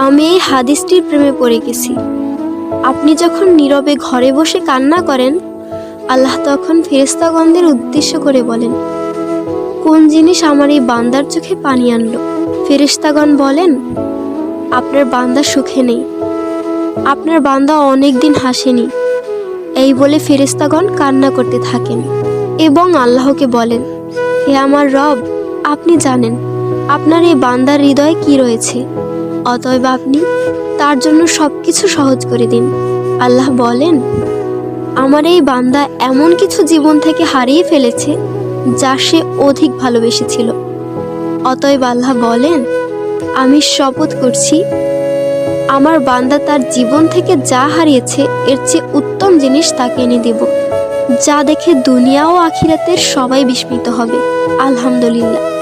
আমি এই হাদিসটির প্রেমে পড়ে গেছি। আপনি যখন নীরবে ঘরে বসে কান্না করেন, আল্লাহ তখন ফেরেশতাগণদের উদ্দেশ্য করে বলেন, কোন জিনিস আমার এই বান্দার চোখে পানি আনলো? ফেরেশতাগণ বলেন, আপনার বান্দা সুখে নেই, আপনার বান্দা অনেক দিন হাসেনি। এই বলে ফেরেশতাগণ কান্না করতে থাকেন এবং আল্লাহকে বলেন, হে আমার রব, আপনি জানেন আপনার এই বান্দার হৃদয়ে কি রয়েছে, অতএব আপনি তার জন্য সবকিছু সহজ করে দিন। আল্লাহ বলেন, আমার এই বান্দা এমন কিছু জীবন থেকে হারিয়ে ফেলেছে যা সে অধিক ভালোবেসেছিল। অতএব আল্লাহ বলেন, আমি শপথ করছি, আমার বান্দা তার জীবন থেকে যা হারিয়েছে এর চেয়ে উত্তম জিনিস তাকে এনে দেব, যা দেখে দুনিয়া ও আখিরাতের সবাই বিস্মিত হবে। আলহামদুলিল্লাহ।